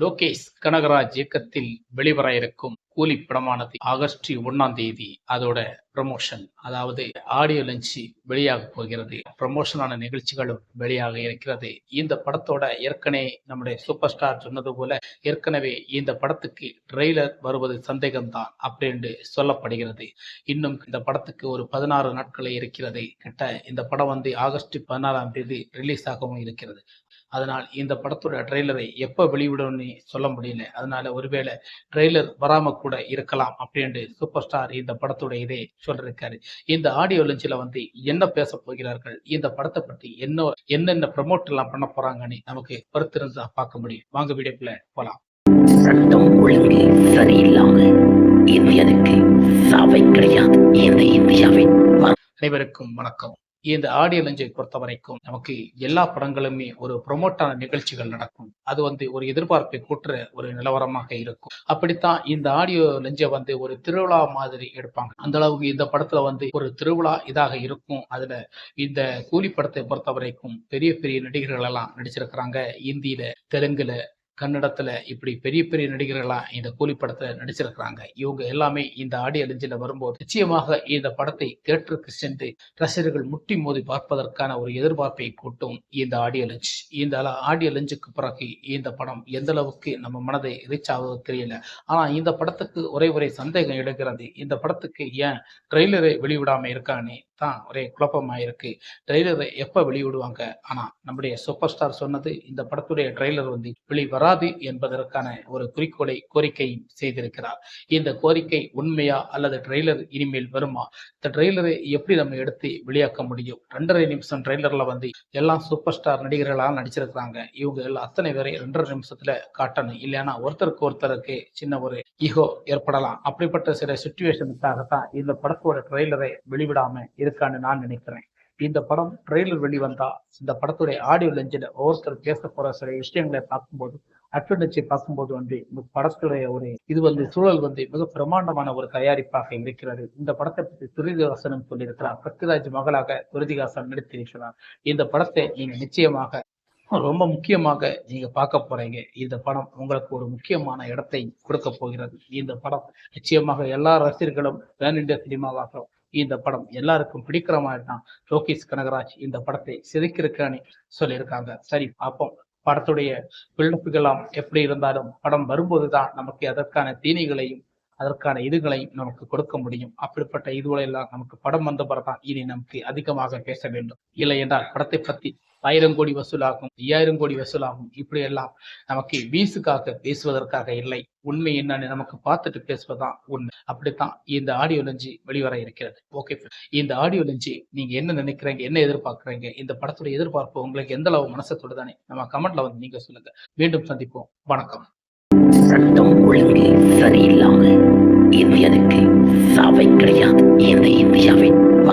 லோகேஷ் கனகராஜ் இயக்கத்தில் வெளிவர இருக்கும் கூலி படமானது ஆகஸ்ட் 1 அதோட ப்ரமோஷன், அதாவது ஆடியோ லஞ்ச் வெளியாக போகிறது. ப்ரமோஷனான நிகழ்ச்சிகளும் வெளியாக இருக்கிறது. இந்த படத்தோட ஏற்கனவே நம்முடைய சூப்பர் ஸ்டார் சொன்னது போல ஏற்கனவே இந்த படத்துக்கு ட்ரெய்லர் வருவது சந்தேகம்தான் அப்படின்னு சொல்லப்படுகிறது. இன்னும் இந்த படத்துக்கு ஒரு 16 நாட்களே இருக்கிறது. கிட்ட இந்த படம் ஆகஸ்ட் 16 ரிலீஸ் ஆகவும் இருக்கிறது. அதனால் இந்த படத்தோட ட்ரெய்லரை எப்ப வெளிவிடும்னு சொல்ல முடியல. அதனால ஒருவேளை ட்ரெய்லர் வராம கூட இருக்கலாம் அப்படின்னு சூப்பர் ஸ்டார் இந்த படத்தோட இதே சொல்லிருக்காரு. இந்த ஆடியோ லஞ்சில் என்ன பேச போகிறார்கள், இந்த படத்தை பற்றி என்னென்ன ப்ரமோட் எல்லாம் பண்ண போறாங்கன்னு நமக்கு பொறுத்திருந்தா பார்க்க முடியும். வாங்க வீடியோக்குள்ள போலாம். சட்டம் ஒழுங்கு சரியில்லாம இந்தியனுக்கு சாவை கிடையாது. இந்த இந்தியாவின் அனைவருக்கும் வணக்கம். இந்த ஆடியோ லஞ்சை பொறுத்த வரைக்கும் நமக்கு எல்லா படங்களுமே ஒரு ப்ரொமோட்டான நிகழ்ச்சிகள் நடக்கும். அது ஒரு எதிர்பார்ப்பை கூட்டுற ஒரு நிலவரமாக இருக்கும். அப்படித்தான் இந்த ஆடியோ லஞ்சை ஒரு திருவிழா மாதிரி எடுப்பாங்க. அந்த அளவுக்கு இந்த படத்துல ஒரு திருவிழா இதாக இருக்கும். அதுல இந்த கூலி படத்தை பொறுத்த வரைக்கும் பெரிய பெரிய நடிகர்கள் எல்லாம் நடிச்சிருக்கிறாங்க. இந்தியில, தெலுங்குல, கன்னடத்துல இப்படி பெரிய பெரிய நடிகர்களா இந்த கூலி படத்துல நடிச்சிருக்கிறாங்க. இவங்க எல்லாமே இந்த ஆடியோ லஞ்சில் வரும்போது நிச்சயமாக இந்த படத்தை தியேட்டருக்கு சென்று ரசிகர்கள் முட்டி மோதி பார்ப்பதற்கான ஒரு எதிர்பார்ப்பை கூட்டும் இந்த ஆடியோ லஞ்ச். இந்த ஆடியோ லஞ்சுக்கு பிறகு இந்த படம் எந்த அளவுக்கு நம்ம மனதை ரீச் ஆகுது தெரியல. ஆனா இந்த படத்துக்கு ஒரே சந்தேகம் எடுக்கிறது, இந்த படத்துக்கு ஏன் ட்ரெய்லரை வெளிவிடாம இருக்கான்னு தான் ஒரே குழப்பமா இருக்கு. ட்ரெய்லரை எப்ப வெளியிடுவாங்க? ஆனா நம்முடைய சூப்பர் ஸ்டார் சொன்னது இந்த படத்துடைய ட்ரெய்லர் வெளிவராது என்பதற்கான ஒரு கோரிக்கை செய்திருக்கிறார். இந்த கோரிக்கை உண்மையா அல்லது ட்ரெய்லர் இனிமேல் வருமா? இந்த ட்ரெய்லரை எப்படி நம்ம எடுத்து வெளியாக்க முடியும்? 2.5 நிமிஷம் ட்ரெய்லர்ல எல்லாம் சூப்பர் ஸ்டார் நடிகர்களால் நடிச்சிருக்கிறாங்க. இவங்க எல்லாம் அத்தனை பேரை 2.5 நிமிஷத்துல காட்டணும். இல்லைன்னா ஒருத்தருக்கு சின்ன ஒரு ஈகோ ஏற்படலாம். அப்படிப்பட்ட சில சிச்சுவேஷனுக்காகத்தான் இந்த படத்தோட ட்ரெய்லரை வெளிவிடாம இருக்கான்னு நான் நினைக்கிறேன். இந்த படம் ட்ரெய்லர் வெளிவந்தா இந்த படத்துடைய ஆடியோ லஞ்சில் ஒவ்வொருத்தர் பேச போற சில விஷயங்களை பார்க்கும்போது, அட்வென்ச்சை பார்க்கும்போது இந்த படத்துடைய ஒரு சூழல் மிக பிரமாண்டமான ஒரு தயாரிப்பாக இருக்கிறது. இந்த படத்தை பற்றி துரிதிகாசனம் சொல்லியிருக்கிறார். பத்யராஜ் மகளாக துரிதிகாசன் நடித்திருக்கிறார். இந்த படத்தை நீங்க நிச்சயமாக ரொம்ப முக்கியமாக நீங்க பார்க்க போறீங்க. இந்த படம் உங்களுக்கு ஒரு முக்கியமான இடத்தை கொடுக்க போகிறது. இந்த படம் நிச்சயமாக எல்லா ரசிகர்களும் பேன் இண்டியா சினிமாவாக இந்த படம் எல்லாருக்கும் பிடிக்கிற மாதிரி தான் லோகேஷ் கனகராஜ் இந்த படத்தை செதுக்கியிருக்கான்னு சொல்லியிருக்காங்க. சரி பார்ப்போம். படத்துடைய பில்டப்புகளாம் எப்படி இருந்தாலும் படம் வரும்போதுதான் நமக்கு அதற்கான தீனிகளையும் அதற்கான இதுகளையும் நமக்கு கொடுக்க முடியும். அப்படிப்பட்ட இதுகளெல்லாம் நமக்கு படம் வந்த பிறகுதான் இனி நமக்கு அதிகமாக பேச வேண்டும். இல்லை என்றால் படத்தை பத்தி 1000 கோடி வசூலாகும், 5000 கோடி வசூலாகும், இப்படி எல்லாம் நமக்கு வீசுக்காக பேசுவதற்காக இல்லை. உண்மை என்னன்னு நமக்கு பார்த்துட்டு பேசுவதுதான் உண்மை. அப்படித்தான் இந்த ஆடியோ லஞ்சி வெளிவர இருக்கிறது. ஓகே, இந்த ஆடியோ லஞ்சி நீங்க என்ன நினைக்கிறீங்க, என்ன எதிர்பார்க்குறீங்க, இந்த படத்துடைய எதிர்பார்ப்பு உங்களுக்கு எந்த அளவு மனசை தொடுதானே நம்ம கமெண்ட்ல நீங்க சொல்லுங்க. மீண்டும் சந்திப்போம். வணக்கம். சட்டம் ஒழுங்கு சரியில்லாம இந்தியனுக்கு சாவை கிடையாது. இந்த இந்தியாவின்